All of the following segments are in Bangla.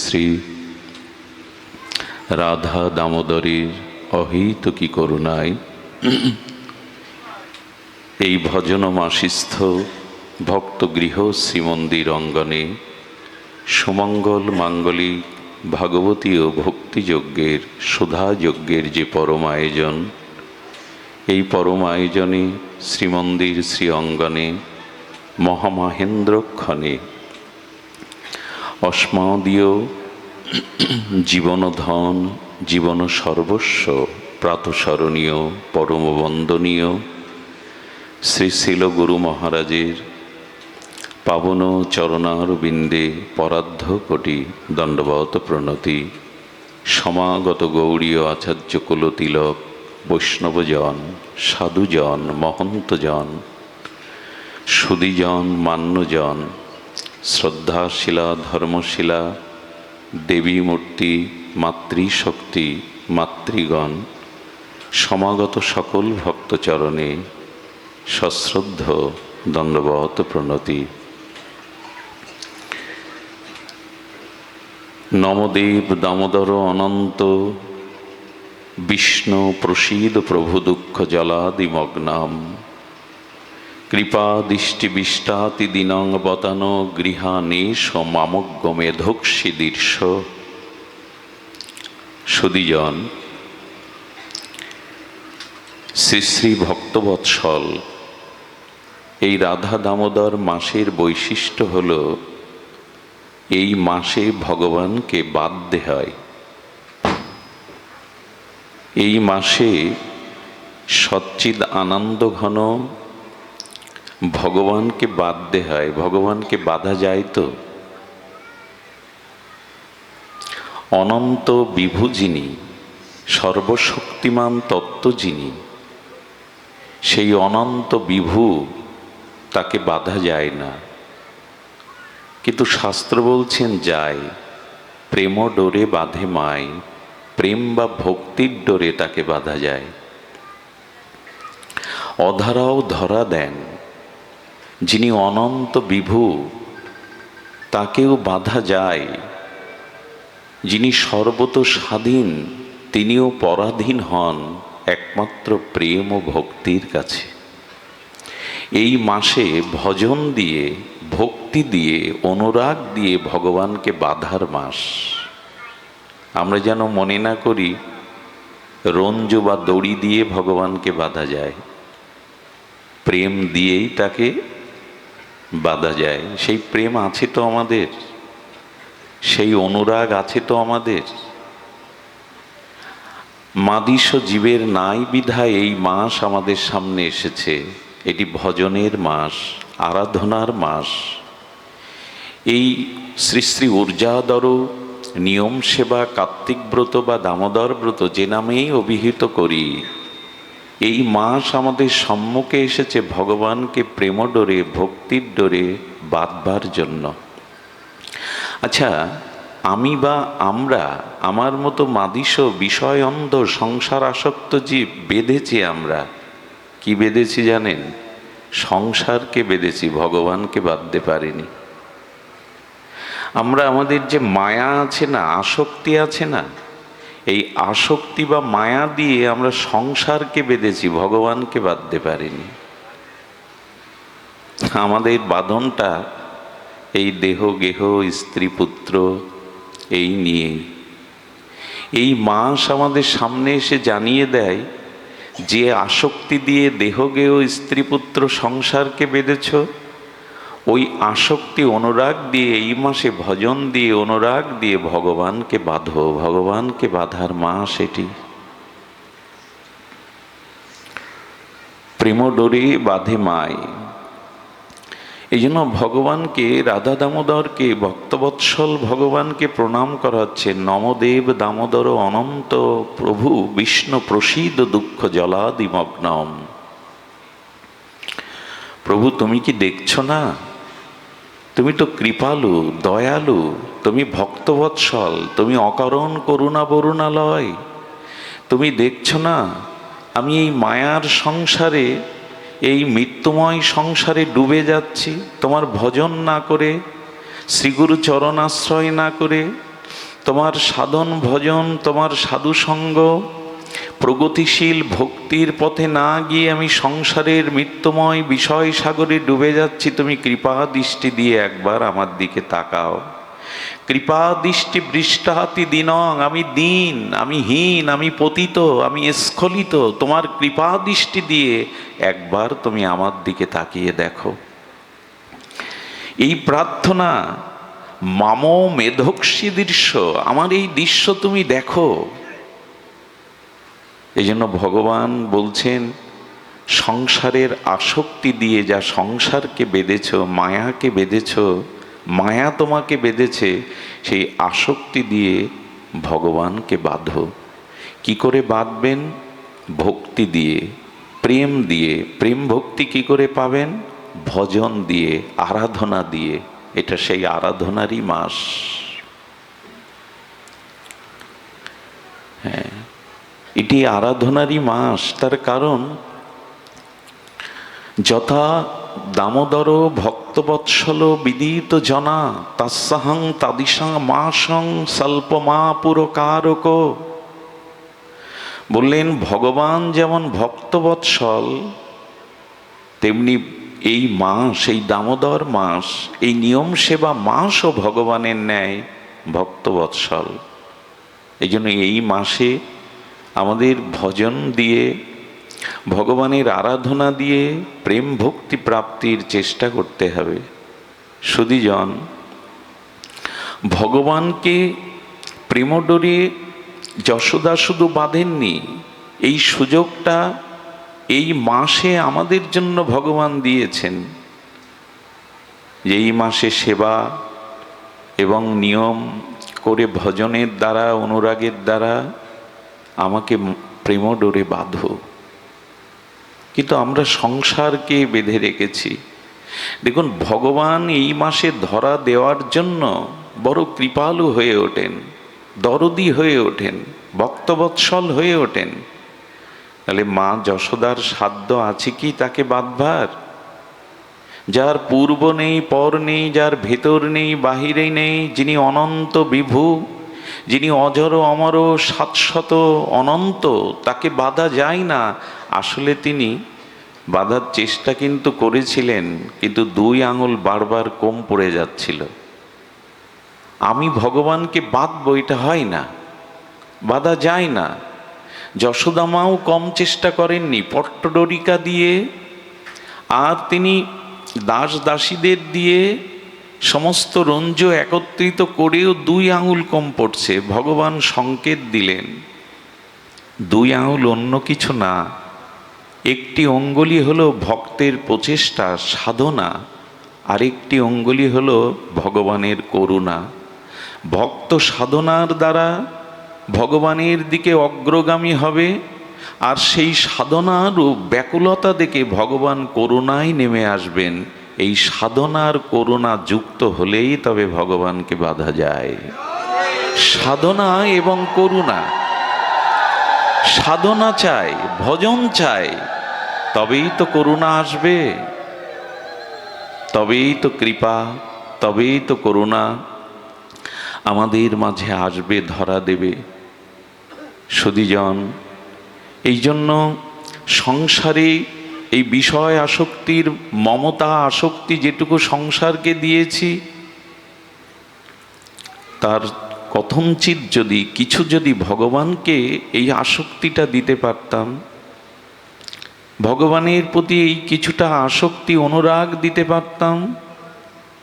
শ্রী রাধা দামোদরীর অহৈতুকী করুণায় এই ভজনমাসিস্থ ভক্তগৃহ শ্রীমন্দির অঙ্গনে সুমঙ্গল মাঙ্গলিক ভাগবতী ও ভক্তিযজ্ঞের সুধাযজ্ঞের যে পরম আয়োজন, এই পরম আয়োজনে শ্রীমন্দির শ্রী অঙ্গনে মহামহেন্দ্রক্ষণে অস্মদীয় জীবনধন জীবন সর্বস্ব প্রাতঃস্মরণীয় পরম বন্দনীয় শ্রী শিল গুরু মহারাজের পাবন চরণারবিন্দে পরার্ধ কোটি দণ্ডবত প্রণতি। সমাগত গৌড়ীয় আচার্য কুলতিলক বৈষ্ণবজন, সাধুজন, মহন্তজন, সুধীজন, মান্যজন, শ্রদ্ধাশীলা, ধর্মশীলা, দেবী মূর্তি, মাতৃশক্তি, মাতৃগণ, সমাগত সকল ভক্তচরণে সশ্রদ্ধ দণ্ডবত প্রণতি। নমদেব দামোদর অনন্ত বিষ্ণু প্রসীদ প্রভু দুঃখ জলাদিমগ্নাম কৃপা দৃষ্টি বিষ্টাতি দিনাং বতান গৃহানেশ মামজ্ঞ মেধোক্ষী দীর্ষ। সুধীজন, শ্রী শ্রী ভক্তবৎসল এই রাধা দামোদর মাসের বৈশিষ্ট্য হল এই মাসে ভগবানকে বাঁধতে হয়। এই মাসে সচ্চিদ আনন্দ ঘন ভগবানকে বাঁধতে হয়। ভগবানকে বাঁধা যায় তো? অনন্ত বিভু যিনি, সর্বশক্তিমান তত্ত্ব যিনি, সেই অনন্ত বিভু তাকে বাঁধা যায় না, কিন্তু শাস্ত্র বলছেন যায়। প্রেম ডোরে বাঁধে মায়, প্রেম বা ভক্তির ডোরে তাকে বাঁধা যায়। অধরাও ধরা দেন, যিনি অনন্ত বিভু তাকেও বাঁধা যায়। যিনি সর্বত স্বাধীন তিনিও পরাধীন হন একমাত্র প্রেম ও ভক্তির কাছে। এই মাসে ভজন দিয়ে, ভক্তি দিয়ে, অনুরাগ দিয়ে ভগবানকে বাঁধার মাস। আমরা যেন মনে না করি রঞ্জু বা দড়ি দিয়ে ভগবানকে বাঁধা যায়। প্রেম দিয়েই তাকে বাঁধা যায়। সেই প্রেম আছে তো আমাদের, সেই অনুরাগ আছে তো আমাদের। মাদিস জীবের নাই বিধায় এই মাস আমাদের সামনে এসেছে। এটি ভজনের মাস, আরাধনার মাস। এই শ্রী শ্রী ঊর্জাদর নিয়ম সেবা, কার্তিক ব্রত বা দামোদর ব্রত যে নামেই অভিহিত করি, এই মাস আমাদের সম্মুখে এসেছে ভগবানকে প্রেম ডোরে, ভক্তির ডোরে বাঁধবার জন্য। আচ্ছা, আমি বা আমরা, আমার মতো মাদিস বিষয় অন্ধ সংসার আসক্ত জীব বেঁধেছি। আমরা কি বেঁধেছি জানেন? সংসারকে বেঁধেছি, ভগবানকে বাঁধতে পারিনি। আমরা আমাদের যে মায়া আছে না, আসক্তি আছে না, এই আসক্তি বা মায়া দিয়ে আমরা সংসারকে বেঁধেছি, ভগবানকে বাঁধতে পারিনি। আমাদের বাঁধনটা এই দেহ গেহ স্ত্রী পুত্র এই নিয়ে। এই মাস আমাদের সামনে এসে জানিয়ে দেয়, যে আসক্তি দিয়ে দেহ গেহ স্ত্রী পুত্র সংসারকে বেঁধেছ, ওই আসক্তি অনুরাগ দিয়ে এই মাসে ভজন দিয়ে, অনুরাগ দিয়ে ভগবানকে বাঁধো। ভগবানকে বাঁধার মাস এটি। প্রেম ডোরে বাঁধে মায়। এই জন্য ভগবানকে, রাধা দামোদরকে, ভক্তবৎসল ভগবানকে প্রণাম করা হচ্ছে। নমদেব দামোদর অনন্ত প্রভু বিষ্ণু প্রসীদ দুঃখ জলাদিমগ্নম। প্রভু, তুমি কি দেখছো না? তুমি তো কৃপালু, দয়ালু, তুমি ভক্তবৎসল, তুমি অকারণ করুণা বরুণালয়। তুমি দেখছো না আমি এই মায়ার সংসারে, এই মৃত্যুময় সংসারে ডুবে যাচ্ছি তোমার ভজন না করে, শ্রীগুরু চরণ আশ্রয় না করে, তোমার সাধন ভজন, তোমার সাধুসঙ্গ, প্রগতিশীল ভক্তির পথে না গিয়ে আমি সংসারের মৃত্যুময় বিষয় সাগরে ডুবে যাচ্ছি। তুমি কৃপা দৃষ্টি দিয়ে একবার আমার দিকে তাকাও। কৃপা দৃষ্টি বৃষ্টাতি দিনং, আমি দীন, আমি হীন, আমি পতিত, আমি স্খলিত। তোমার কৃপা দৃষ্টি দিয়ে একবার তুমি আমার দিকে তাকিয়ে দেখো। এই প্রার্থনা, মাম মেধোক্ষী দৃশ্য, আমার এই দৃশ্য তুমি দেখো। এই জন্য ভগবান বলছেন, সংসারের আসক্তি দিয়ে যা সংসারকে বেঁধেছ, মায়াকে বেঁধেছ, মায়া তোমাকে বেঁধেছে, সেই আসক্তি দিয়ে ভগবানকে বাঁধো। কি করে বাঁধবেন? ভক্তি দিয়ে, প্রেম দিয়ে। প্রেম ভক্তি কি করে পাবেন? ভজন দিয়ে, আরাধনা দিয়ে। এটা সেই আরাধনারই মাস। হ্যাঁ, এটি আরাধনারই মাস। তার কারণ, যথা দামোদর ভক্তবৎসল বিদিত জনা তৎসহং তাদিশং মাসং স্বল্পমা পুরকারক। বললেন, ভগবান যেমন ভক্তবৎসল, তেমনি এই মাস, এই দামোদর মাস, এই নিয়ম সেবা মাসও ভগবানের ন্যায় ভক্তবৎসল। এই জন্য এই মাসে আমাদের ভজন দিয়ে, ভগবানের আরাধনা দিয়ে প্রেম ভক্তি প্রাপ্তির চেষ্টা করতে হবে। সুধীজন, ভগবানকে প্রেমডোরে যশোদা শুধু বাঁধেননি, এই সুযোগটা এই মাসে আমাদের জন্য ভগবান দিয়েছেন। যে এই মাসে সেবা এবং নিয়ম করে ভজনের দ্বারা, অনুরাগের দ্বারা আমাকে প্রেমডোরে বাঁধো। কিন্তু আমরা সংসারকে বেঁধে রেখেছি। দেখুন, ভগবান এই মাসে ধরা দেওয়ার জন্য বড় কৃপালু হয়ে ওঠেন, দরদি হয়ে ওঠেন, ভক্তবৎসল হয়ে ওঠেন। তাহলে মা যশোদার সাধ্য আছে কি তাকে বাঁধবার? যার পূর্ব নেই, পর নেই, যার ভেতর নেই, বাহিরে নেই, যিনি অনন্ত বিভু, যিনি অজর অমর শাশ্বত অনন্ত, তাকে বাধা যায় না। আসলে তিনি বাধার চেষ্টা কিন্তু করেছিলেন, কিন্তু 2 আঙুল বারবার কম পড়ে যাচ্ছিল। আমি ভগবানকে বাঁধবো, এটা হয় না, বাধা যায় না। যশোদা মাও কম চেষ্টা করেননি পট্টডরিকা দিয়ে, আর তিনি দাস দাসীদের দিয়ে সমস্ত রঞ্জ একত্রিত করেও 2 আঙুল কম পড়ছে। ভগবান সংকেত দিলেন, 2 আঙুল অন্য কিছু না, একটি অঙ্গুলি হলো ভক্তের প্রচেষ্টা, সাধনা, আরেকটি অঙ্গুলি হলো ভগবানের করুণা। ভক্ত সাধনার দ্বারা ভগবানের দিকে অগ্রগামী হবে, আর সেই সাধনার ও ব্যাকুলতা দেখে ভগবান করুণায় নেমে আসবেন। এই সাধনার করুণা যুক্ত হলেই তবে ভগবানকে বাধা যায়। সাধনা এবং করুণা, সাধনা চাই, ভজন চাই, তবেই তো করুণা আসবে, তবেই তো কৃপা, তবেই তো করুণা আমাদের মাঝে আসবে, ধরা দেবে। সুধীজন, এই জন্য সংসারে এই বিষয় আসক্তির মমতা আসক্তি যেটুকু সংসারকে দিয়েছি, তার কথঞ্চিত যদি কিছু যদি ভগবানকে এই আসক্তিটা দিতে পারতাম, ভগবানের প্রতি এই কিছুটা আসক্তি অনুরাগ দিতে পারতাম,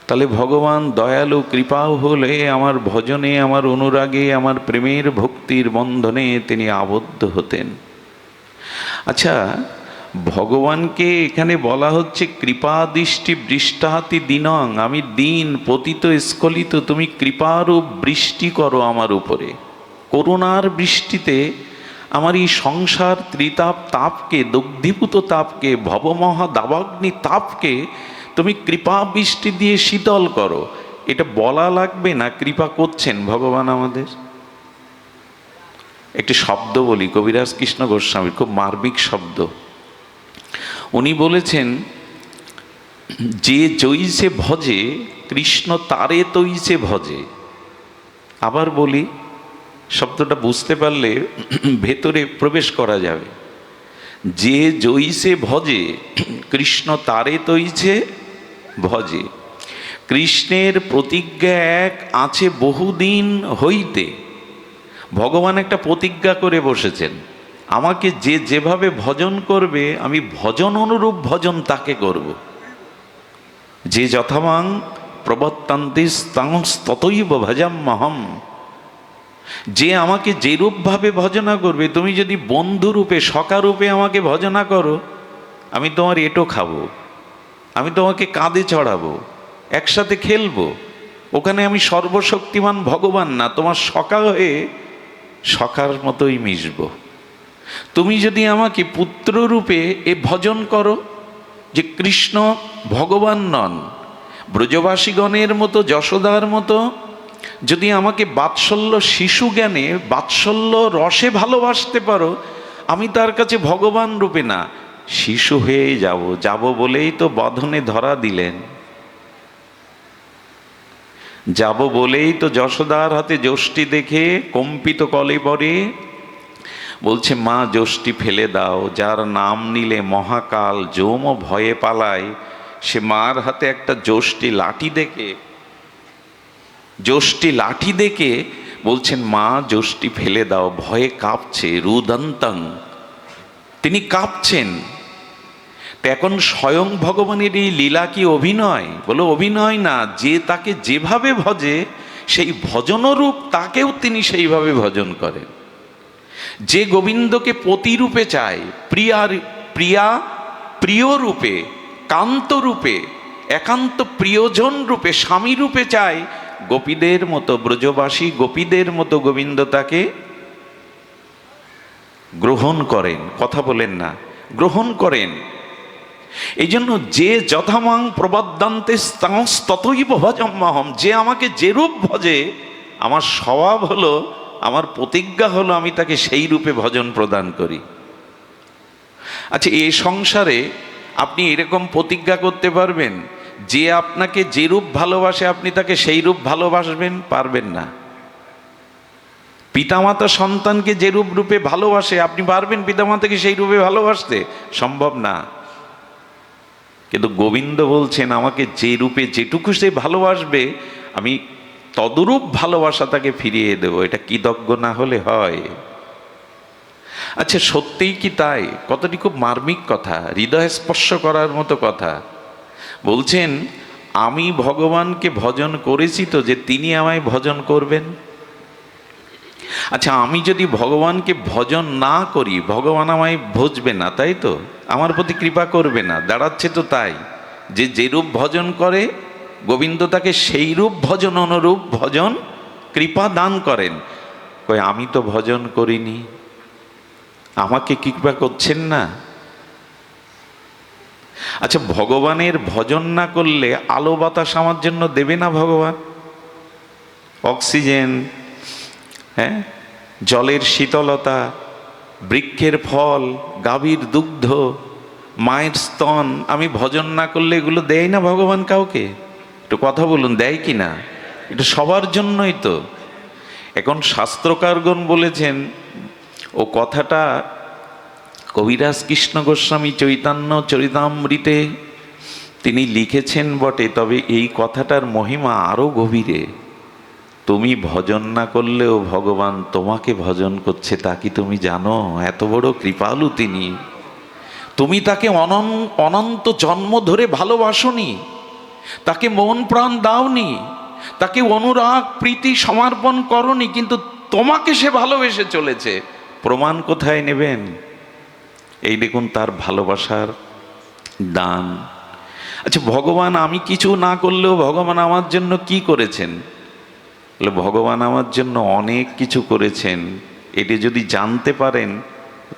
তাহলে ভগবান দয়ালু কৃপাও হলে আমার ভজনে, আমার অনুরাগে, আমার প্রেমের ভক্তির বন্ধনে তিনি আবদ্ধ হতেন। আচ্ছা, ভগবানকে এখানে বলা হচ্ছে কৃপা দৃষ্টি বৃষ্টাতি দিনং, আমি দিন পতিত স্খলিত, তুমি কৃপারূপ বৃষ্টি করো আমার উপরে। করুণার বৃষ্টিতে আমার এই সংসার ত্রিতাপ তাপকে, দগ্ধীভূত তাপকে, ভবমহা দাবাগ্নি তাপকে তুমি কৃপা বৃষ্টি দিয়ে শীতল করো। এটা বলা লাগবে না, কৃপা করছেন ভগবান আমাদের। একটি শব্দ বলি, কবিরাজ কৃষ্ণ গোস্বামীর খুব মার্মিক শব্দ। উনি বলেছেন, যে জৈসে ভজে কৃষ্ণ তারে তৈসে ভজে। আবার বলি, শব্দটা বুঝতে পারলে ভেতরে প্রবেশ করা যাবে। যে জইছে ভজে কৃষ্ণ তারে তৈছে ভজে। কৃষ্ণের প্রতিজ্ঞা এক আছে বহুদিন হইতে। ভগবান একটা প্রতিজ্ঞা করে বসেছেন, আমাকে যে যেভাবে ভজন করবে আমি ভজন অনুরূপ ভজন তাকে করব। যে যথামাং প্রবর্তান্তি ততৈব ভজাম্যহম। যে আমাকে যেরূপভাবে ভজনা করবে, তুমি যদি বন্ধুরূপে সখারূপে আমাকে ভজনা করো, আমি তোমার এঁটো খাবো, আমি তোমাকে কাঁধে চড়াবো, একসাথে খেলবো। ওখানে আমি সর্বশক্তিমান ভগবান না, তোমার সখা হয়ে সখার মতোই মিশবো। তুমি যদি আমাকে পুত্ররূপে এ ভজন করো, যে কৃষ্ণ ভগবান নন, ব্রজবাসীগণের মতো যশোদার মতো যদি আমাকে বাৎসল্য শিশু জ্ঞানে বাৎসল্য রসে ভালোবাসতে পারো, আমি তার কাছে ভগবান রূপে না, শিশু হয়েই যাব বলেই তো বধনে ধরা দিলেন। যাব বলেই তো যশোদার হাতে যষ্টি দেখে কম্পিত কলেবরে বলছে, মা যষ্টি ফেলে দাও, যার নাম নিলে মহাকাল যম ভয়ে পালায়। সে মার হাতে একটা যষ্টি লাঠি দেখে বলছেন, মা যষ্টি ফেলে দাও, ভয়ে কাঁপছে। রুদন্তং, তিনি কাঁপছেন। তো এখন স্বয়ং ভগবানের এই লীলা কি অভিনয়? বলো অভিনয় না। যে তাকে যেভাবে ভজে সেই ভজনরূপ তাকেও তিনি সেইভাবে ভজন করেন। যে গোবিন্দকে পতিরূপে চায়, প্রিয় রূপে, কান্ত রূপে, একান্ত প্রিয়জন রূপে, স্বামী রূপে চায়, গোপীদের মতো, ব্রজবাসী গোপীদের মতো গোবিন্দ তাকে গ্রহণ করেন। কথা বলেন না, গ্রহণ করেন। এই জন্য যে যথামাং প্রবদ্যান্তে ততৈব ভজাম্যহম, যে আমাকে যেরূপ ভজে, আমার স্বভাব হলো, আমার প্রতিজ্ঞা হলো আমি তাকে সেই রূপে ভজন প্রদান করি। আচ্ছা, এই সংসারে আপনি এরকম প্রতিজ্ঞা করতে পারবেন যে আপনাকে যেরূপ ভালোবাসে আপনি তাকে সেই রূপ ভালোবাসবেন? পারবেন না। পিতামাতা সন্তানকে যেরূপ রূপে ভালোবাসে আপনি পারবেন পিতামাতাকে সেই রূপে ভালোবাসতে? সম্ভব না। কিন্তু গোবিন্দ বলছেন, আমাকে যে রূপে যেটুকু সে ভালোবাসবে আমি তদরূপ ভালোবাসা তাকে ফিরিয়ে দেব। এটা কৃতজ্ঞ না হলে হয়? আচ্ছা, সত্যিই কি তাই? কথাটি খুব মার্মিক কথা, হৃদয় স্পর্শ করার মতো কথা। বলছেন, আমি ভগবানকে ভজন করেছি তো যে তিনি আমায় ভজন করবেন। আচ্ছা, আমি যদি ভগবানকে ভজন না করি ভগবান আমায় ভজবে না, তাই তো? আমার প্রতি কৃপা করবে না। দাঁড়াচ্ছে তো তাই, যে যেরূপ ভজন করে গোবিন্দ তাকে সেই রূপ ভজন অনুরূপ ভজন কৃপা দান করেন। কই, আমি তো ভজন করিনি, আমাকে কৃপা করছেন না? আচ্ছা, ভগবানের ভজন না করলে আলো বাতাস আমার জন্য দেবে না ভগবান? অক্সিজেন, হ্যাঁ, জলের শীতলতা, বৃক্ষের ফল, গাভীর দুগ্ধ, মায়ের স্তন, আমি ভজন না করলে এগুলো দেয় না ভগবান কাউকে? একটু কথা বলুন, দেয় কি না? এটা সবার জন্যই তো। এখন শাস্ত্রকারগণ বলেছেন, ও কথাটা কবিরাজ কৃষ্ণ গোস্বামী চৈতন্য চরিতামৃতে তিনি লিখেছেন বটে, তবে এই কথাটার মহিমা আরো গভীরে। তুমি ভজন না করলেও ভগবান তোমাকে ভজন করছে, তা কি তুমি জানো? এত বড় কৃপালু তিনি। তুমি তাকে অনন্ত জন্ম ধরে ভালোবাসোনি, তাকে মন প্রাণ দাওনি, তাকে অনুরাগ প্রীতি সমর্পণ করনি, কিন্তু তোমাকে সে ভালোবেসে চলেছে। প্রমাণ কোথায় নেবেন? এই দেখুন তার ভালোবাসার দান। আচ্ছা, ভগবান আমি কিছু না করলেও ভগবান আমার জন্য কি করেছেন? বলে, ভগবান আমার জন্য অনেক কিছু করেছেন। এটি যদি জানতে পারেন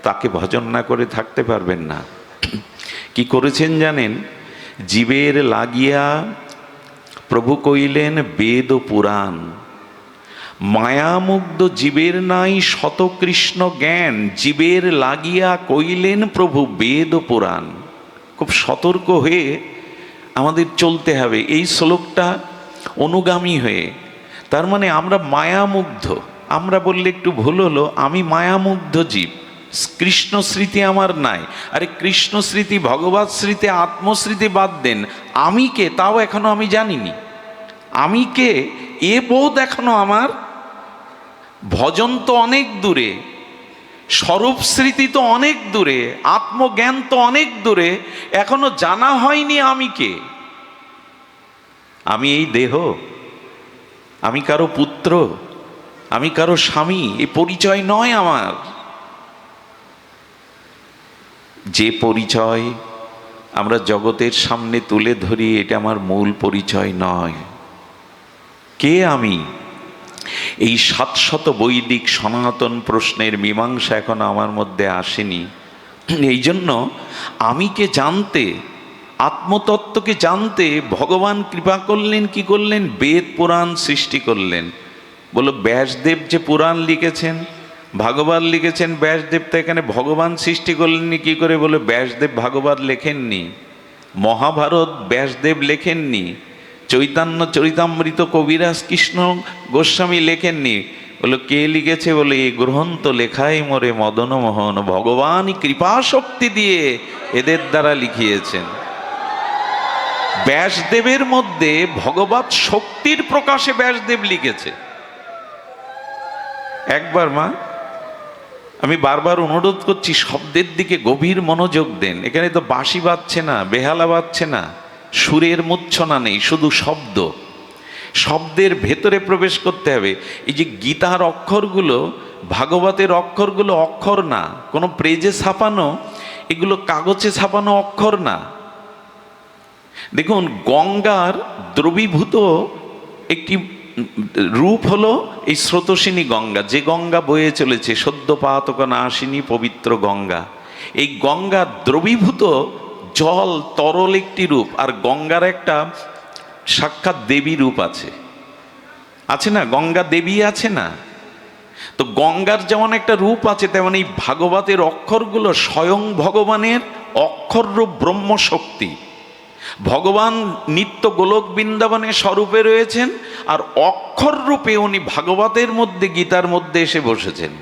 তাকে ভজন না করে থাকতে পারবেন না। কি করেছেন জানেন? জীবের লাগিয়া প্রভু কইলেন বেদ পুরাণ, মায়ামুগ্ধ জীবের নাই শত কৃষ্ণ জ্ঞান, জীবের লাগিয়া কইলেন প্রভু বেদ পুরাণ। খুব সতর্ক হয়ে আমাদের চলতে হবে এই শ্লোকটা অনুগামী হয়ে। তার মানে আমরা মায়ামুগ্ধ। আমরা বললে একটু ভুল হলো, আমি মায়ামুগ্ধ জীব, কৃষ্ণ স্মৃতি আমার নাই। আরে কৃষ্ণ স্মৃতি, ভগবত স্মৃতি, আত্মস্মৃতি বাদ দেন, আমি কে তাও এখনো আমি জানিনি। আমি কে এ বোধ এখনো আমার, ভজন তো অনেক দূরে, স্বরূপ স্মৃতি তো অনেক দূরে, আত্মজ্ঞান তো অনেক দূরে, এখনো জানা হয়নি আমি কে। আমি এই দেহ, আমি কারো পুত্র, আমি কারো স্বামী, এই পরিচয় নয় আমার। যে পরিচয় আমরা জগতের সামনে তুলে ধরি, এটা আমার মূল পরিচয় নয়। কে আমি? এই 700 বৈদিক সনাতন প্রশ্নের মীমাংসা এখন আমার মধ্যে আসেনি। এই জন্য আমিকে জানতে, আত্মতত্ত্বকে জানতে ভগবান কৃপা করলেন, কি করলেন? বেদ পুরাণ সৃষ্টি করলেন। বলো, ব্যাসদেব যে পুরাণ লিখেছেন, ভাগবত লিখেছেন, ব্যাসদেব তো এখানে ভগবান সৃষ্টি করলেননি কি করে? বলে, ব্যাসদেব ভাগবত লেখেননি, মহাভারত ব্যাসদেব লেখেননি, চৈতন্য চরিতামৃত কবিরাজ কৃষ্ণ গোস্বামী লেখেননি। বলো, কে লিখেছে? বলে, এই গ্রন্থ লেখাই মোরে মদন মোহন, ভগবানই কৃপা শক্তি দিয়ে এদের দ্বারা লিখিয়েছেন। ব্যাসদেবের মধ্যে ভগবত শক্তির প্রকাশে ব্যাসদেব লিখেছে। একবার মা, আমি বারবার অনুরোধ করছি, শব্দের দিকে গভীর মনোযোগ দেন। এখানে তো বাঁশি বাজছে না, বেহালা বাজছে না, সুরের মূর্ছনা নেই, শুধু শব্দ। শব্দের ভেতরে প্রবেশ করতে হবে। এই যে গীতার অক্ষরগুলো, ভাগবতের অক্ষরগুলো অক্ষর না, কোনো পেজে ছাপানো, এগুলো কাগজে ছাপানো অক্ষর না। দেখুন, গঙ্গার দ্রবীভূত একটি রূপ হলো এই স্রোতস্বিনী গঙ্গা, যে গঙ্গা বয়ে চলেছে, সদ্যপাতক নাশিনী পবিত্র গঙ্গা। এই গঙ্গা দ্রবীভূত জল, তরল একটি রূপ। আর গঙ্গার একটা সাক্ষাৎ দেবী রূপ আছে, আছে না? গঙ্গা দেবী আছে না? তো গঙ্গার যেমন একটা রূপ আছে, তেমন এই ভাগবতের অক্ষরগুলো স্বয়ং ভগবানের অক্ষর রূপ ব্রহ্মশক্তি। ভগবান নিত্য গোলক বৃন্দাবনে স্বরূপে রয়েছেন, আর অক্ষর রূপে উনি ভাগবতের মধ্যে, গীতার মধ্যে এসে বসেছেন।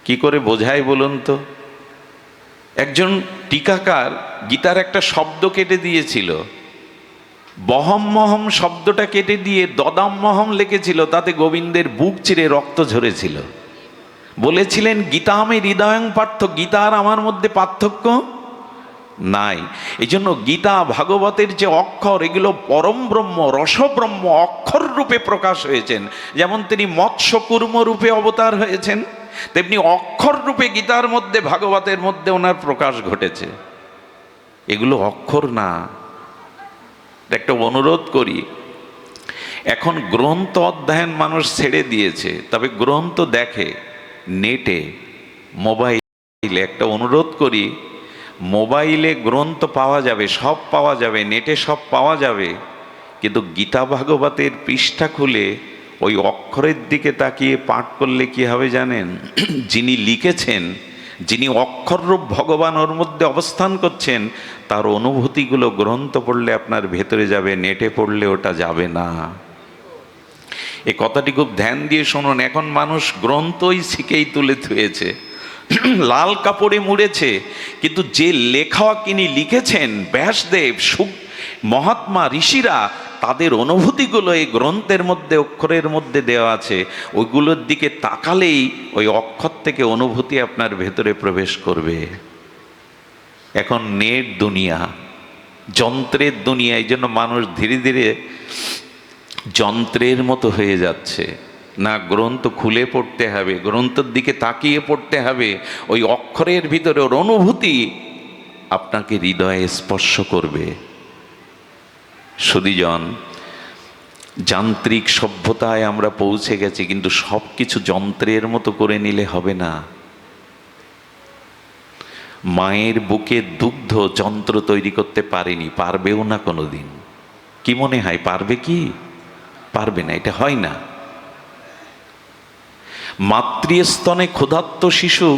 কি করে বোঝায় বলুন তো? একজন টিকাকার গীতার একটা শব্দ কেটে দিয়েছিল, বহম মহম শব্দটা কেটে দিয়ে দদাম মহম লিখেছিল, তাতে গোবিন্দের বুক চিরে রক্ত ঝরেছিল। বলেছিলেন, গীতা আমি হৃদয়ং পার্থ, গীতা আর আমার মধ্যে পার্থক্য নাই। এই জন্য গীতা ভাগবতের যে অক্ষর, এগুলো পরম ব্রহ্ম, রসব্রহ্ম অক্ষর রূপে প্রকাশ হয়েছেন। যেমন তিনি মৎস্য কুর্ম রূপে অবতার হয়েছেন, তেমনি অক্ষর রূপে গীতার মধ্যে, ভাগবতের মধ্যে ওনার প্রকাশ ঘটেছে। এগুলো অক্ষর না। একটা অনুরোধ করি, এখন গ্রন্থ অধ্যয়ন মানুষ ছেড়ে দিয়েছে, তবে গ্রন্থ দেখে নেটে, মোবাইলে। একটা অনুরোধ করি, মোবাইলে গ্রন্থ পাওয়া যাবে, সব পাওয়া যাবে, নেটে সব পাওয়া যাবে, কিন্তু গীতা ভাগবতের পৃষ্ঠা খুলে ওই অক্ষরের দিকে তাকিয়ে পাঠ করলে কি হবে জানেন? যিনি লিখেছেন, যিনি অক্ষররূপ ভগবান ওর মধ্যে অবস্থান করছেন, তার অনুভূতিগুলো গ্রন্থ পড়লে আপনার ভেতরে যাবে, নেটে পড়লে ওটা যাবে না। এই কথাটি খুব ধ্যান দিয়ে শুনুন। এখন মানুষ গ্রন্থই শিখেই তুলে থুয়েছে, লাল কাপড়ে মুড়েছে, কিন্তু যে লেখক ইনি লিখেছেন, ব্যাসদেব, মহাত্মা, ঋষিরা, তাদের অনুভূতিগুলো এই গ্রন্থের মধ্যে, অক্ষরের মধ্যে দেওয়া আছে। ওইগুলোর দিকে তাকালেই ওই অক্ষর থেকে অনুভূতি আপনার ভেতরে প্রবেশ করবে। এখন নেট দুনিয়া, যন্ত্রের দুনিয়া, এই জন্য মানুষ ধীরে ধীরে যন্ত্রের মতো হয়ে যাচ্ছে। না, গ্রন্থ খুলে পড়তে হবে, গ্রন্থের দিকে তাকিয়ে পড়তে হবে। ওই অক্ষরের ভিতরে ওর অনুভূতি আপনাকে হৃদয়ে স্পর্শ করবে। সুধীজন, যান্ত্রিক সভ্যতায় আমরা পৌঁছে গেছি, কিন্তু সব কিছু যন্ত্রের মতো করে নিলে হবে না। মায়ের বুকে দুগ্ধ যন্ত্র তৈরি করতে পারেনি, পারবেও না কোনোদিন। কি মনে হয় পারবে? কি পারবে না, এটা হয় না। মাতৃস্তনে ক্ষুধার্ত শিশু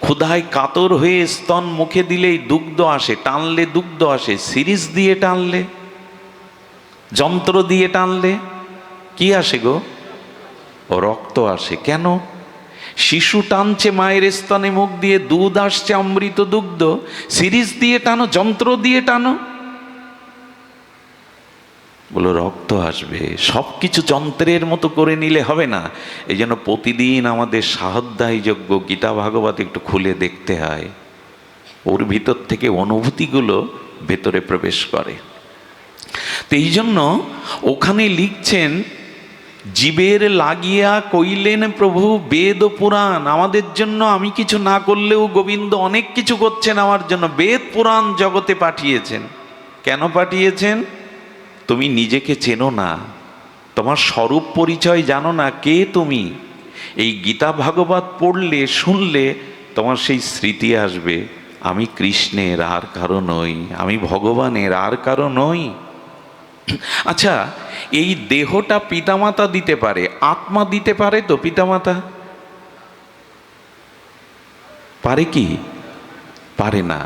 ক্ষুধায় কাতর হয়ে স্তন মুখে দিলেই দুগ্ধ আসে, টানলে দুগ্ধ আসে। সিরিজ দিয়ে টানলে, যন্ত্র দিয়ে টানলে কি আসে গো? রক্ত আসে। কেন? শিশু টানছে মায়ের স্তনে মুখ দিয়ে, দুধ আসছে অমৃত দুগ্ধ, সিরিজ দিয়ে টানো, যন্ত্র দিয়ে টানো, বলো রক্ত আসবে। সব কিছু যন্ত্রের মতো করে নিলে হবে না। এই জন্য প্রতিদিন আমাদের সাহাধ্যায় যোগ্য গীতা ভাগবত একটু খুলে দেখতে হয়, ওর ভিতর থেকে অনুভূতিগুলো ভেতরে প্রবেশ করে। তো এই জন্য ওখানে লিখছেন, জীবের লাগিয়া কইলেন প্রভু বেদ ও পুরাণ। আমাদের জন্য, আমি কিছু না করলেও গোবিন্দ অনেক কিছু করছেন আমার জন্য। বেদ পুরাণ জগতে পাঠিয়েছেন। কেন পাঠিয়েছেন? তুমি নিজেকে চেনো না, তোমার স্বরূপ পরিচয় জানো না, কে তুমি। এই গীতা ভাগবত পড়লে, শুনলে তোমার সেই স্মৃতি আসবে, আমি কৃষ্ণের আর কারো নই, আমি ভগবানের আর কারো নই। আচ্ছা, এই দেহটা পিতামাতা দিতে পারে, আত্মা দিতে পারে তো পিতামাতা? পারে কি? পারে না।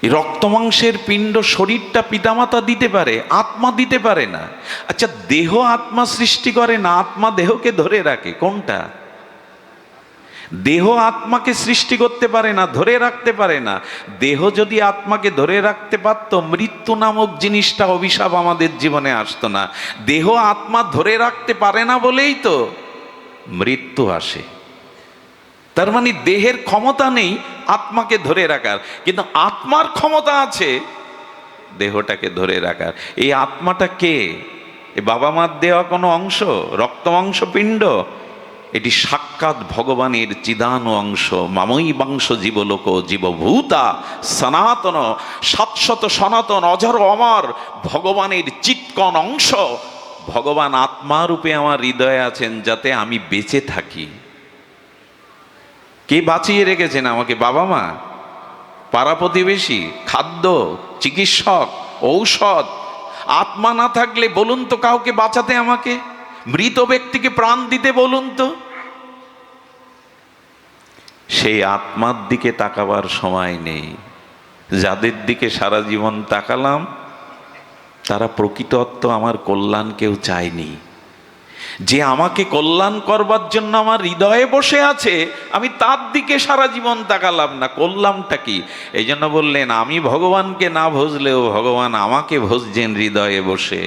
এই রক্তমাংসের পিণ্ড শরীরটা পিতামাতা দিতে পারে, আত্মা দিতে পারে না। আচ্ছা, দেহ আত্মা সৃষ্টি করে না, আত্মা দেহকে ধরে রাখে, কোনটা? দেহ আত্মাকে সৃষ্টি করতে পারে না, ধরে রাখতে পারে না। দেহ যদি আত্মাকে ধরে রাখতে পারত, মৃত্যু নামক জিনিসটা, অভিশাপ আমাদের জীবনে আসতো না। দেহ আত্মা ধরে রাখতে পারে না বলেই তো মৃত্যু আসে। তার মানে দেহের ক্ষমতা নেই আত্মাকে ধরে রাখার, কিন্তু আত্মার ক্ষমতা আছে দেহটাকে ধরে রাখার। এই আত্মাটা কে? এ বাবা মার দেওয়া কোনো অংশ, রক্ত মাংস পিণ্ড? এটি সাক্ষাৎ ভগবানের চিদানু অংশ। মামই বাংশ জীবলোক জীবভূতা সনাতন, শাশ্বত সনাতন অজর অমর ভগবানের চিৎকন অংশ। ভগবান আত্মারূপে আমার হৃদয়ে আছেন, যাতে আমি বেঁচে থাকি। কে বাঁচিয়ে রেখেছেন আমাকে? বাবা মা, পাড়া প্রতিবেশী, খাদ্য, চিকিৎসক, ঔষধ। আত্মা না থাকলে বলুন তো কাউকে বাঁচাতে আমাকে? মৃত ব্যক্তিকে প্রাণ দিতে বলুন তো। সেই আত্মার দিকে তাকাবার সময় নেই। যাদের দিকে সারা জীবন তাকালাম, তারা প্রকৃতত্ব আমার কল্যাণ কেউ চায়নি। যে আমাকে কল্যাণ করবার জন্য আমার হৃদয়ে বসে আছে, আমি তার দিকে সারা জীবন তাকালাম না, করলামটা কি? এই জন্য বললেন, আমি ভগবানকে না ভজলেও ভগবান আমাকে ভজছেন হৃদয়ে বসে।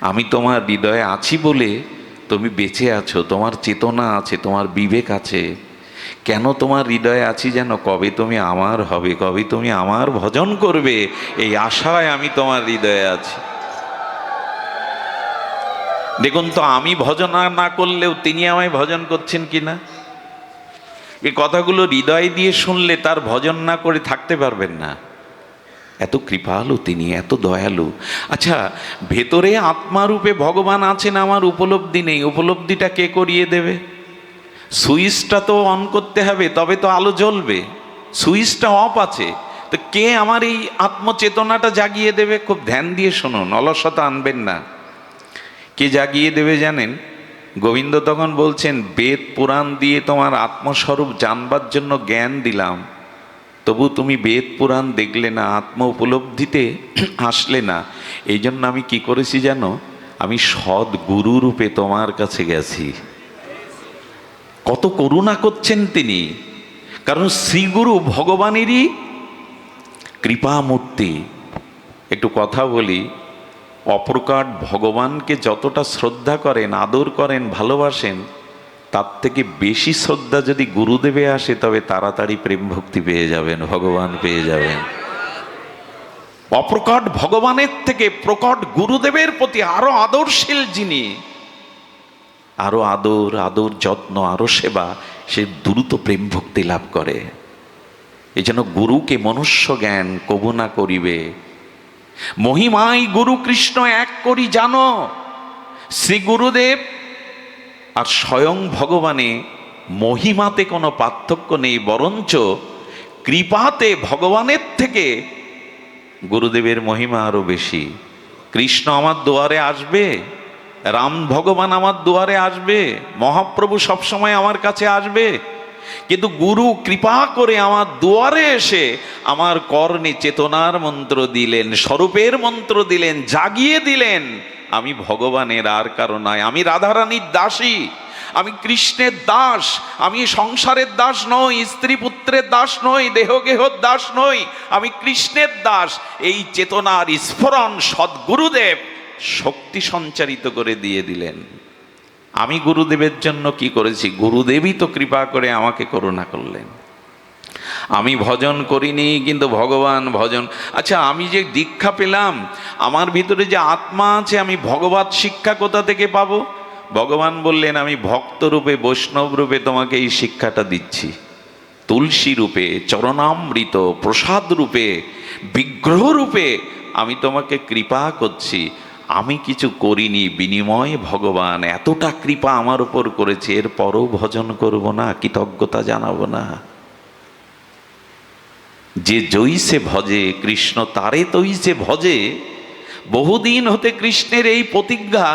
আমি তোমার হৃদয়ে আছি বলে তুমি বেঁচে আছো, তোমার চেতনা আছে, তোমার বিবেক আছে। কেন তোমার হৃদয়ে আছি যেন? কবে তুমি আমার হবে, কবে তুমি আমার ভজন করবে, এই আশায় আমি তোমার হৃদয়ে আছি। দেখুন তো, আমি ভজন না করলেও তিনি আমায় ভজন করছেন কিনা। এই কথাগুলো হৃদয় দিয়ে শুনলে তার ভজন না করে থাকতে পারবেন না। এত কৃপালু তিনি, এত দয়ালু। আচ্ছা, ভেতরে আত্মারূপে ভগবান আছেন, আমার উপলব্ধি নেই, উপলব্ধিটা কে করিয়ে দেবে? সুইচটা তো অন করতে হবে, তবে তো আলো জ্বলবে। সুইচটা অফ আছে, তো কে আমার এই আত্মচেতনাটা জাগিয়ে দেবে? খুব ধ্যান দিয়ে শুনুন, অলসতা আনবেন না। কে জাগিয়ে দেবে জানেন? গোবিন্দ তখন বলছেন, বেদ পুরাণ দিয়ে তোমার আত্মস্বরূপ জানবার জন্য জ্ঞান দিলাম, তবু তুমি বেদ পুরাণ দেখলে না, আত্ম উপলব্ধিতে আসলে না। এই জন্য আমি কি করেছি জানো? আমি সৎ গুরু রূপে তোমার কাছে গেছি। কত করুণা করছেন তিনি, কারণ শ্রীগুরু ভগবানেরই কৃপামূর্তি। একটু কথা বলি, অপ্রকাট ভগবানকে যতটা শ্রদ্ধা করেন, আদর করেন, ভালোবাসেন, তার থেকে বেশি শ্রদ্ধা যদি গুরুদেবে আসে, তবে তাড়াতাড়ি প্রেম ভক্তি পেয়ে যাবেন, ভগবান পেয়ে যাবেন। অপ্রকট ভগবানের থেকে প্রকট গুরুদেবের প্রতি আরো আদরশীল যিনি, আরো আদর, আদর যত্ন, আরো সেবা, সে দ্রুত প্রেম ভক্তি লাভ করে। এই জন্য গুরুকে মনুষ্য জ্ঞান কবু না করিবে, মহিমাই গুরু কৃষ্ণ এক করি জানো। শ্রী গুরুদেব আর স্বয়ং ভগবানে মহিমাতে কোনো পার্থক্য নেই, বরঞ্চ কৃপাতে ভগবানের থেকে গুরুদেবের মহিমা আরো বেশি। কৃষ্ণ আমার দুয়ারে আসবে, রাম ভগবান আমার দুয়ারে আসবে, মহাপ্রভু সবসময় আমার কাছে আসবে, কিন্তু গুরু কৃপা করে আমার দুয়ারে এসে আমার কর্ণে চেতনার মন্ত্র দিলেন, স্বরূপের মন্ত্র দিলেন, জাগিয়ে দিলেন। আমি ভগবানের আর কারো নয়, আমি রাধারানীর দাসী, আমি কৃষ্ণের দাস, আমি সংসারের দাস নই, স্ত্রী পুত্রের দাস নই, দেহগেহর দাস নই, আমি কৃষ্ণের দাস। এই চেতনার স্ফুরণ সদ্গুরুদেব শক্তি সঞ্চারিত করে দিয়ে দিলেন। আমি গুরুদেবের জন্য কি করেছি? গুরুদেবই তো কৃপা করে আমাকে করুণা করলেন। আমি ভজন করিনি, কিন্তু ভগবান ভজন। আচ্ছা, আমি যে দীক্ষা পেলাম, আমার ভিতরে যে আত্মা আছে, আমি ভগবত শিক্ষা কোথা থেকে পাবো? ভগবান বললেন, আমি ভক্ত রূপে, বৈষ্ণব রূপে তোমাকে এই শিক্ষাটা দিচ্ছি। তুলসী রূপে, চরণামৃত, প্রসাদ রূপে, বিগ্রহ রূপে আমি তোমাকে কৃপা করছি। আমি কিছু করিনি, বিনিময়ে ভগবান এতটা কৃপা আমার উপর করেছে, এরপরও ভজন করব না, কৃতজ্ঞতা জানাবো না? যে জৈসে ভজে কৃষ্ণ তারে তৈসে ভজে। বহুদিন হতে কৃষ্ণের এই প্রতিজ্ঞা,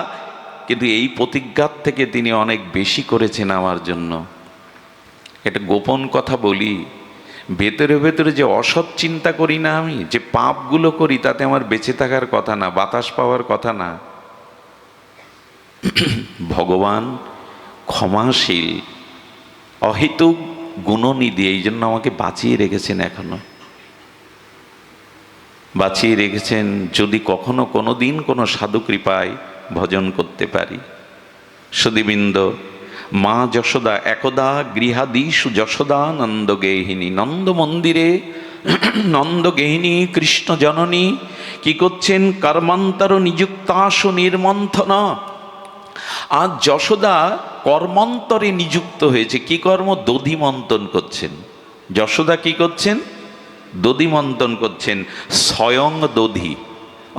কিন্তু এই প্রতিজ্ঞার থেকে তিনি অনেক বেশি করেছেন আমার জন্য। এটা গোপন কথা বলি, ভেতরে ভেতরে যে অসৎ চিন্তা করি না, আমি যে পাপগুলো করি, তাতে আমার বেঁচে থাকার কথা না, বাতাস পাওয়ার কথা না। ভগবান ক্ষমাশীল, অহেতুক গুণনিধি, এই জন্য আমাকে বাঁচিয়ে রেখেছেন, এখনো বাঁচিয়ে রেখেছেন। যদি কখনো কোনো দিন কোনো সাধু কৃপায় ভজন করতে পারি। সুধীবৃন্দ, মা যশোদা একদা গৃহাদিষু যশোদা নন্দগেহিনী, নন্দ মন্দিরে নন্দগেহিনী কৃষ্ণ জননী কি করছেন? কর্মান্তর নিযুক্তাসু নির্মন্থন। আজ যশোদা কর্মান্তরে নিযুক্ত হয়েছে। কি কর্ম? দধিমন্থন করছেন। যশোদা কি করছেন? দধিমন্থন করছেন। স্বয়ং দধি,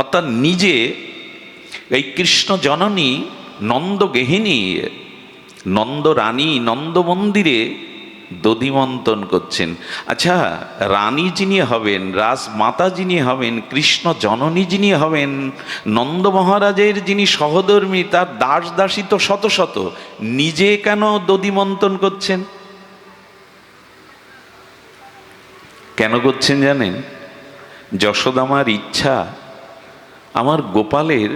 অর্থাৎ নিজে এই কৃষ্ণ জননী নন্দগেহিনী, নন্দ রানী নন্দ মন্দিরে দধিমন্থন করছেন। আচ্ছা, রানী যিনি হবেন, রাজমাতা যিনি হবেন, কৃষ্ণ জননী যিনি হবেন, নন্দ মহারাজের যিনি সহধর্মী, তার দাস দাসী তো শত শত, নিজে কেন দধিমন্থন করছেন? কেন করছেন জানেন? যশোদামার ইচ্ছা, আমার গোপালের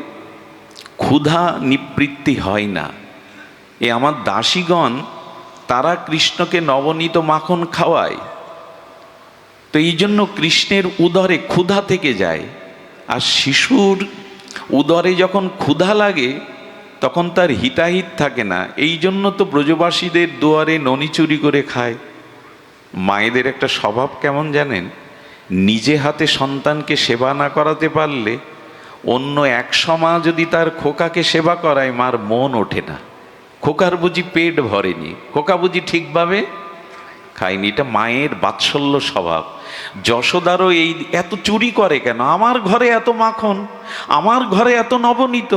ক্ষুধা নিবৃত্তি হয় না, এ আমার দাসীগণ তারা কৃষ্ণকে নবনীত মাখন খাওয়ায়, তো এই জন্য কৃষ্ণের উদরে ক্ষুধা থেকে যায়। আর শিশুর উদরে যখন ক্ষুধা লাগে, তখন তার হিতাহিত থাকে না। এই জন্য তো ব্রজবাসীদের দুয়ারে ননি চুরি করে খায়। মায়েদের একটা স্বভাব কেমন জানেন? নিজে হাতে সন্তানকে সেবা না করাতে পারলে অন্য 100 মা যদি তার খোকাকে সেবা করায়, মার মন ওঠে না। খোকার বুঝি পেট ভরেনি, খোকা বুঝি ঠিকভাবে খায়নি। এটা মায়ের বাৎসল্য স্বভাব। যশোদারও এই এত চুরি করে কেন? আমার ঘরে এত মাখন, আমার ঘরে এত নবনীত,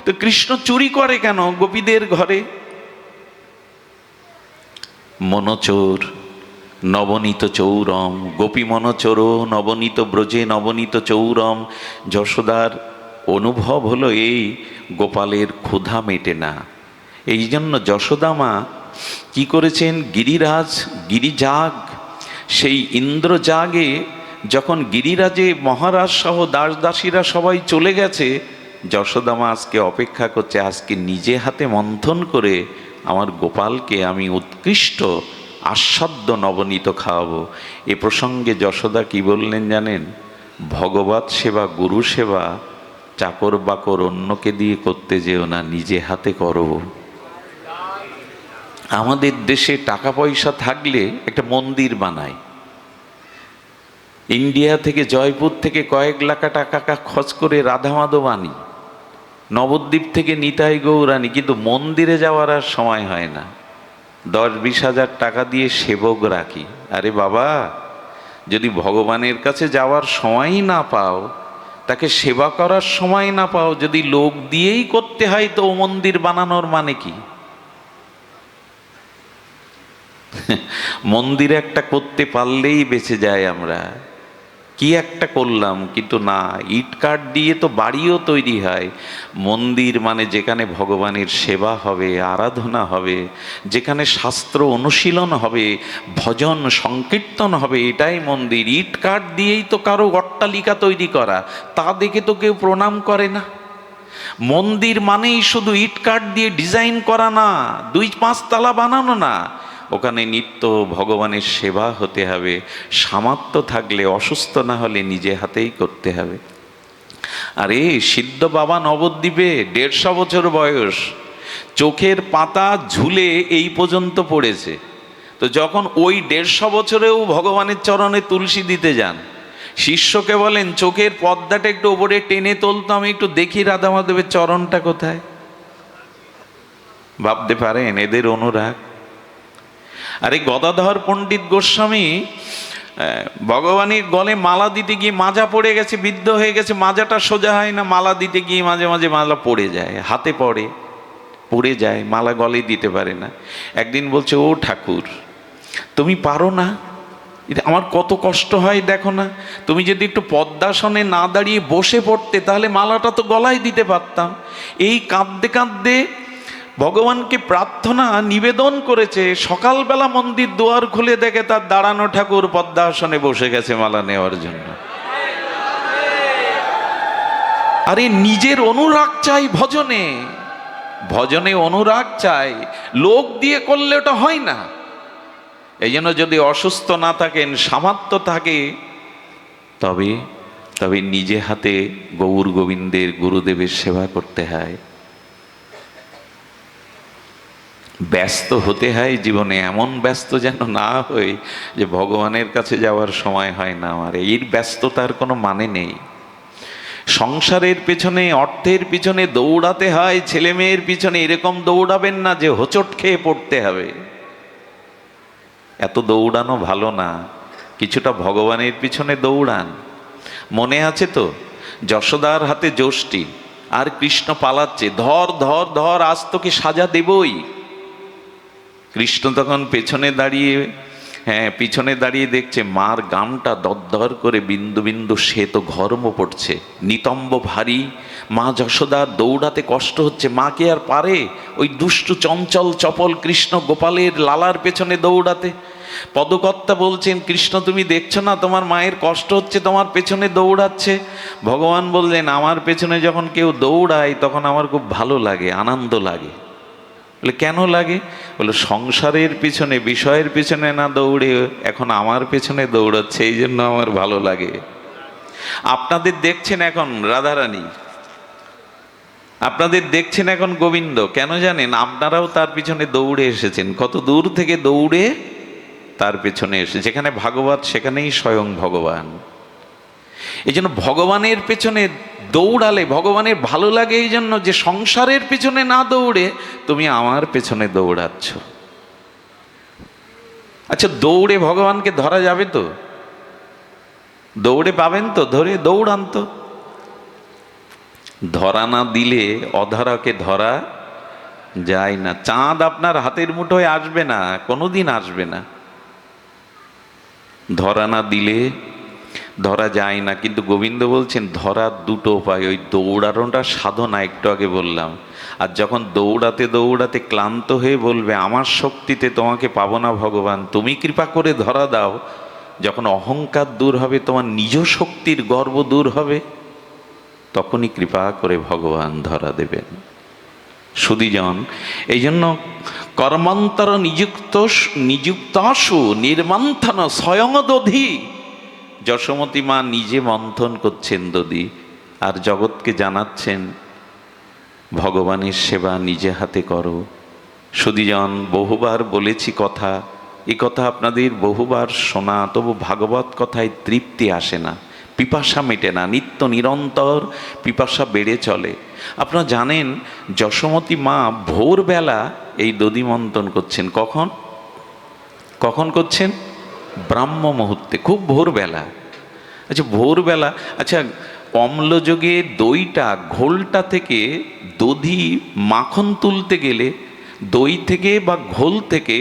তো কৃষ্ণ চুরি করে কেন গোপীদের ঘরে? মনোচোর নবনীত চৌরম, গোপী মনোচোর নবনীত ব্রজে নবনীত চৌরম। যশোদার অনুভব হলো এই গোপালের ক্ষুধা মেটে না। এই জন্য যশোদা মা কি করেছেন? গিরিরাজ গিরিজাগ, সেই ইন্দ্রজাগে যখন গিরিরাজে মহারাজ সহ দাস দাসীরা সবাই চলে গেছে, যশোদা মা আজকে অপেক্ষা করছে, আজকে নিজে হাতে মন্থন করে আমার গোপালকে আমি উৎকৃষ্ট আস্বাদ্য নবনীত খাওয়াবো। এ প্রসঙ্গে যশোদা কি বললেন জানেন? ভগবত সেবা, গুরু সেবা চাকর বাকর অন্যকে দিয়ে করতে যেও না, নিজে হাতে করো। আমাদের দেশে টাকা পয়সা থাকলে একটা মন্দির বানায়। ইন্ডিয়া থেকে, জয়পুর থেকে কয়েক লাখ টাকা খরচ করে রাধা মাধব আনি, নবদ্বীপ থেকে নিতাই গৌরানি, কিন্তু মন্দিরে যাওয়ার আর সময় হয় না। 10-20 হাজার টাকা দিয়ে সেবক রাখি। আরে বাবা, যদি ভগবানের কাছে যাওয়ার সময়ই না পাও, তাকে সেবা করার সময় না পাও, যদি লোক দিয়েই করতে হয়, তো ও মন্দির বানানোর মানে কি? মন্দির একটা করতে পারলেই বেঁচে যায় আমরা। কি একটা করলাম, কিন্তু না, ইট কাঠ দিয়ে তো বাড়িও তৈরি হয়। মন্দির মানে যেখানে ভগবানের সেবা হবে, আরাধনা হবে, যেখানে শাস্ত্র অনুশীলন হবে, ভজন সংকীর্তন হবে, এটাই মন্দির। ইট কাঠ দিয়েই তো কারো অট্টালিকা তৈরি করা, তা দেখে তো কেউ প্রণাম করে না। মন্দির মানেই শুধু ইট কাঠ দিয়ে ডিজাইন করা না, 2-5 তলা বানানো না, ওখানে নিত্য ভগবানের সেবা হতে হবে। সামর্থ্য থাকলে, অসুস্থ না হলে নিজে হাতেই করতে হবে। আরে সিদ্ধ বাবা নবদ্বীপে 150 বছর বয়স, চোখের পাতা ঝুলে এই পর্যন্ত পড়েছে। তো যখন ওই 150 বছরেও ভগবানের চরণে তুলসী দিতে যান, শিষ্যকে বলেন চোখের পর্দাটা একটু ওপরে টেনে তুলতো, আমি একটু দেখি রাধা মাধবের চরণটা কোথায়। ভাবতে পারেন এদের অনুরাগ। আরে গদাধর পণ্ডিত গোস্বামী ভগবানের গলে মালা দিতে গিয়ে মাজা পড়ে গেছে, বিদ্ধ হয়ে গেছে, মাজাটা সোজা হয় না, মালা দিতে গিয়ে মাঝে মাঝে মালা পড়ে যায়, হাতে পড়ে যায়, মালা গলে দিতে পারে না। একদিন বলছে, ও ঠাকুর তুমি পারো না, আমার কত কষ্ট হয় দেখো না, তুমি যদি একটু পদ্মাসনে না দাঁড়িয়ে বসে পড়তে তাহলে মালাটা তো গলায় দিতে পারতাম। এই কাঁদতে কাঁদতে ভগবানকে প্রার্থনা নিবেদন করেছে। সকালবেলা মন্দির দুয়ার খুলে দেখে তার দাঁড়ানো ঠাকুর পদ্মাসনে বসে গেছে মালা নেওয়ার জন্য। আরে নিজের অনুরাগ চাই ভজনে, ভজনে অনুরাগ চাই, লোক দিয়ে করলে ওটা হয় না। এই জন্য যদি অসুস্থ না থাকেন, সামর্থ্য থাকে, তবে নিজে হাতে গৌর গোবিন্দের গুরুদেবের সেবা করতে হয়। ব্যস্ত হতে হয় জীবনে, এমন ব্যস্ত যেন না হয় যে ভগবানের কাছে যাওয়ার সময় হয় না আমার। এর ব্যস্ততার কোনো মানে নেই। সংসারের পেছনে, অর্থের পিছনে দৌড়াতে হয়, ছেলে মেয়ের পিছনে এরকম দৌড়াবেন না যে হোঁচট খেয়ে পড়তে হবে। এত দৌড়ানো ভালো না, কিছুটা ভগবানের পিছনে দৌড়ান। মনে আছে তো যশোদার হাতে যষ্টি, আর কৃষ্ণ পালাচ্ছে, ধর ধর ধর, আজ তোকে সাজা দেবই। কৃষ্ণ তখন পিছনে দাঁড়িয়ে দেখছে মার গামটা দরদর করে বিন্দু বিন্দু শ্বেত ঘর্ম পড়ছে, নিতম্ব ভারী। মা যশোদার দৌড়াতে কষ্ট হচ্ছে, মা কে আর পারে ওই দুষ্টু চঞ্চল চপল কৃষ্ণ গোপালের লালার পেছনে দৌড়াতে। পদকর্তা বলছেন, কৃষ্ণ তুমি দেখছো না তোমার মায়ের কষ্ট হচ্ছে, তোমার পেছনে দৌড়াচ্ছে। ভগবান বললেন, আমার পেছনে যখন কেউ দৌড়ায় তখন আমার খুব ভালো লাগে, আনন্দ লাগে। বলে কেন লাগে? বলে সংসারের পিছনে, বিষয়ের পিছনে না দৌড়ে এখন আমার পেছনে দৌড়াচ্ছে, এই জন্য আমার ভালো লাগে। আপনাদের দেখছেন এখন রাধারানী, আপনাদের দেখছেন এখন গোবিন্দ, কেন জানেন? আপনারাও তার পিছনে দৌড়ে এসেছেন, কত দূর থেকে দৌড়ে তার পেছনে এসে। যেখানে ভাগবত সেখানেই স্বয়ং ভগবান। এই জন্য ভগবানের পেছনে দৌড়ালে ভগবানের ভালো লাগে, এই জন্য যে সংসারের পেছনে না দৌড়ে তুমি আমার পেছনে দৌড়াচ্ছ। আচ্ছা, দৌড়ে ভগবানকে ধরা যাবে তো? দৌড়ে পাবেন তো? ধরে দৌড়ান তো। ধরা না দিলে অধরাকে ধরা যায় না। চাঁদ আপনার হাতের মুঠোয় আসবে না, কোনোদিন আসবে না। ধরা না দিলে ধরা যায় না। কিন্তু গোবিন্দ বলছেন ধরার দুটো উপায়, ওই দৌড়ানোটা সাধনা, একটু আগে বললাম। আর যখন দৌড়াতে দৌড়াতে ক্লান্ত হয়ে বলবে আমার শক্তিতে তোমাকে পাবো না ভগবান, তুমি কৃপা করে ধরা দাও, যখন অহংকার দূর হবে, তোমার নিজ শক্তির গর্ব দূর হবে, তখনই কৃপা করে ভগবান ধরা দেবেন। সুধীজন, এই জন্য কর্মান্তর নিযুক্তাসু নির্মন্থন স্বয়ং দধি। যশোমতী মা নিজে মন্থন করছেন দধি, আর জগৎকে জানাচ্ছেন ভগবানের সেবা নিজে হাতে করো। সুধীজন, বহুবার বলেছি কথা, এ কথা আপনাদের বহুবার শোনা, তবু ভাগবত কথায় তৃপ্তি আসে না, পিপাসা মেটে না, নিত্য নিরন্তর পিপাসা বেড়ে চলে। আপনারা জানেন যশোমতী মা ভোরবেলা এই দধি মন্থন করছেন। কখন করছেন? ব্রাহ্ম মুহূর্তে, খুব ভোরবেলা। আচ্ছা ভোরবেলা, আচ্ছা অম্লযোগে দইটা, ঘোলটা থেকে দধি মাখন তুলতে গেলে, দই থেকে বা ঘোল থেকে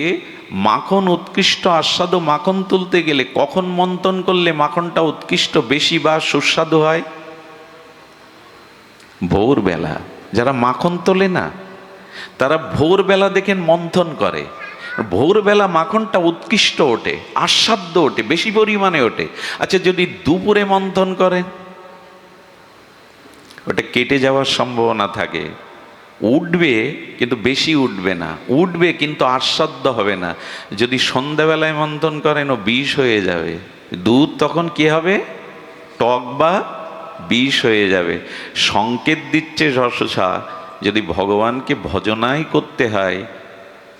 মাখন, উৎকৃষ্ট আস্বাদু মাখন তুলতে গেলে কখন মন্থন করলে মাখনটা উৎকৃষ্ট বেশি বা সুস্বাদু হয়? ভোরবেলা। যারা মাখন তোলে না তারা ভোরবেলা দেখেন মন্থন করে, ভোরবেলা মাখনটা উৎকৃষ্ট ওঠে, আস্বাদ্য ওঠে, বেশি পরিমাণে ওঠে। আচ্ছা যদি দুপুরে মন্থন করেন, ওটা কেটে যাওয়ার সম্ভাবনা থাকে। উঠবে কিন্তু বেশি উঠবে না, উঠবে কিন্তু আস্বাদ্য হবে না। যদি সন্ধ্যাবেলায় মন্থন করেন ও বিষ হয়ে যাবে, দুধ তখন কি হবে? টক বা বিষ হয়ে যাবে। সংকেত দিচ্ছে যশোসা, যদি ভগবানকে ভজনাই করতে হয়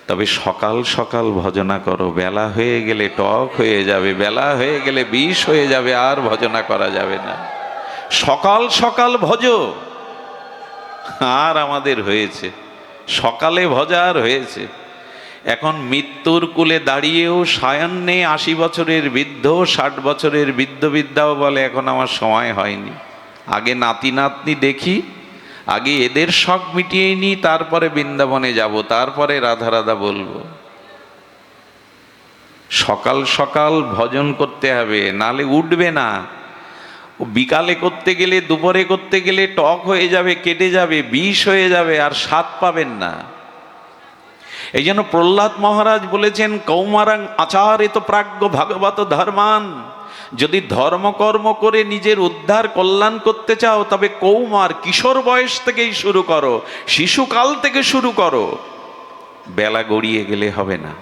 তবে সকাল সকাল ভজনা করো, বেলা হয়ে গেলে টক হয়ে যাবে, বেলা হয়ে গেলে বিষ হয়ে যাবে, আর ভজনা করা যাবে না। সকাল সকাল ভজো। আর আমাদের হয়েছে সকালে ভজার হয়েছে, এখন মৃত্যুর কূলে দাঁড়িয়েও সায়ান্নে 80 বছরের বৃদ্ধ, 60 বছরের বৃদ্ধ বিদ্যাও বলে এখন আমার সময় হয়নি, আগে নাতি নাতনি দেখি, আগে এদের শখ মিটিয়ে নি, তারপরে বৃন্দাবনে যাব, তারপরে রাধা রাধা বলবো। সকাল সকাল ভজন করতে হবে, নালে উঠবে না। বিকালে করতে গেলে, দুপুরে করতে গেলে টক হয়ে যাবে, কেটে যাবে, বিষ হয়ে যাবে, আর স্বাদ পাবেন না। এই জন্য প্রহ্লাদ মহারাজ বলেছেন, কৌমারাং আচারিত প্রাজ্ঞ ভাগবত ধর্মান। যদি ধর্মকর্ম করে নিজের উদ্ধার কল্যাণ করতে চাও তবে কৌমার কিশোর বয়স থেকেই শুরু করো, শিশুকাল থেকে শুরু করো, বেলা গড়িয়ে গেলে হবে না।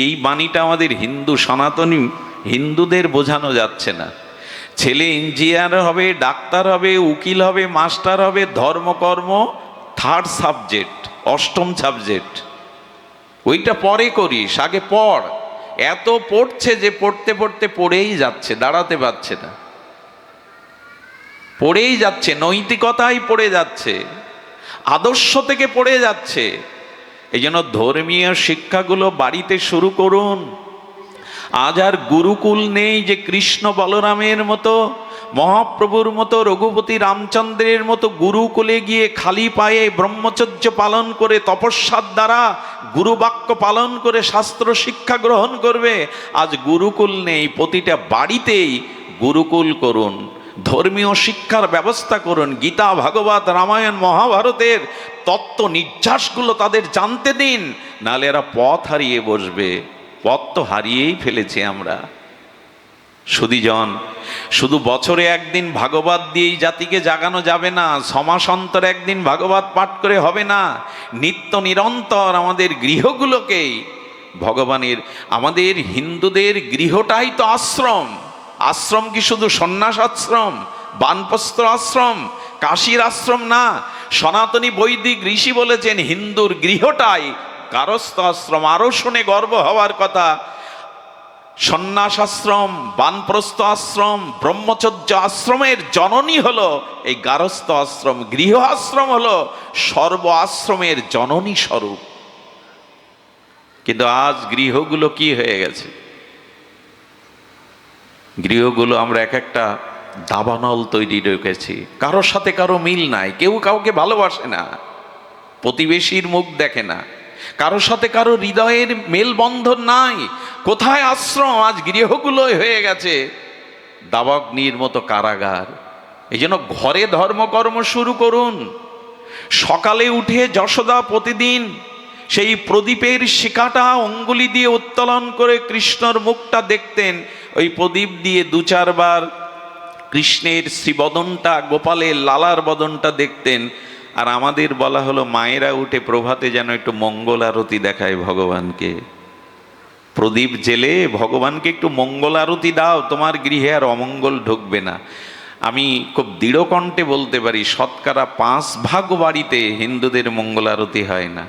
এই বাণীটা আমাদের হিন্দু সনাতনী হিন্দুদের বোঝানো যাচ্ছে না। ছেলে ইঞ্জিনিয়ার হবে, ডাক্তার হবে, উকিল হবে, মাস্টার হবে, ধর্মকর্ম 3rd সাবজেক্ট, 8ম সাবজেক্ট। ওইটা পরে করিস, আগে পড়। এত পড়ছে যে পড়তে পড়তে পড়েই যাচ্ছে, দাঁড়াতে পারছে না, পড়েই যাচ্ছে, নৈতিকতাই পড়ে যাচ্ছে, আদর্শ থেকে পড়ে যাচ্ছে। এই জন্য ধর্মীয় শিক্ষাগুলো বাড়িতে শুরু করুন। আজ আর গুরুকুল নেই যে কৃষ্ণ বলরামের মতো, মহাপ্রভুর মতো, রঘুপতি রামচন্দ্রের মতো গুরুকুলে গিয়ে খালি পায়ে ব্রহ্মচর্য পালন করে, তপস্যার দ্বারা গুরুবাক্য পালন করে শাস্ত্র শিক্ষা গ্রহণ করবে। আজ গুরুকুল নেই, প্রতিটা বাড়িতেই গুরুকুল করুন, ধর্মীয় শিক্ষার ব্যবস্থা করুন। গীতা, ভাগবত, রামায়ণ, মহাভারতের তত্ত্ব নির্যাসগুলো তাদের জানতে দিন, নাহলে এরা পথ হারিয়ে বসবে। পথ তো হারিয়েই ফেলেছি আমরা। সুধীজন, শুধু বছরে একদিন ভাগবত দিয়েই জাতিকে জাগানো যাবে না, সমাস অন্তর একদিন ভাগবত পাঠ করে হবে না। নিত্য নিরন্তর আমাদের গৃহগুলোকেই ভগবানের, আমাদের হিন্দুদের গৃহটাই তো আশ্রম। আশ্রম কি শুধু সন্ন্যাস আশ্রম, বানপ্রস্থ আশ্রম, কাশীর আশ্রম না। সনাতনী বৈদিক ঋষি বলেছেন হিন্দুর গৃহটাই গারস্থ আশ্রম। আরো শুনে গর্ব হওয়ার কথা, সন্ন্যাস আশ্রম, বানপ্রস্থ আশ্রম, ব্রহ্মচর্য আশ্রমের জননী হলো এই গারস্থ আশ্রম। গৃহ আশ্রম হলো সর্ব আশ্রমের জননী স্বরূপ। কিন্তু আজ গৃহগুলো কি হয়ে গেছে? গৃহগুলো আমরা এক একটা দাবানল তৈরি রেখেছি, কারোর সাথে কারো মিল নাই, কেউ কাউকে ভালোবাসে না, প্রতিবেশীর মুখ দেখে না, কারোর সাথে কারো হৃদয়ের মেলবন্ধন নাই। কোথায় আশ্রম? আজ গৃহগুলো হয়ে গেছে দাবাগ্নির মতো কারাগার। এই জন্য ঘরে ধর্মকর্ম শুরু করুন। সকালে উঠে যশোদা প্রতিদিন সেই প্রদীপের শিখাটা অঙ্গুলি দিয়ে উত্তোলন করে কৃষ্ণর মুখটা দেখতেন, ওই প্রদীপ দিয়ে 2-4 বার কৃষ্ণের শ্রীবদনটা, গোপালের লালার বদনটা দেখতেন। আর আমাদের বলা হলো মায়েরা উঠে প্রভাতে যেন একটু মঙ্গল আরতি দেখায় ভগবানকে। প্রদীপ জেলে ভগবানকে একটু মঙ্গল আরতি দাও, তোমার গৃহে আর অমঙ্গল ঢুকবে না। আমি খুব দৃঢ় কণ্ঠে বলতে পারি, 5% বাড়িতে হিন্দুদের মঙ্গল আরতি হয় না।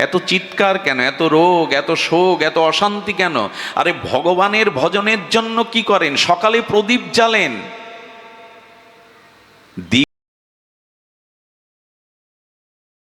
এত চিৎকার কেন? এত রোগ, এত শোক, এত অশান্তি কেন? আরে ভগবানের ভজনের জন্য কি করেন? সকালে প্রদীপ জ্বালেন।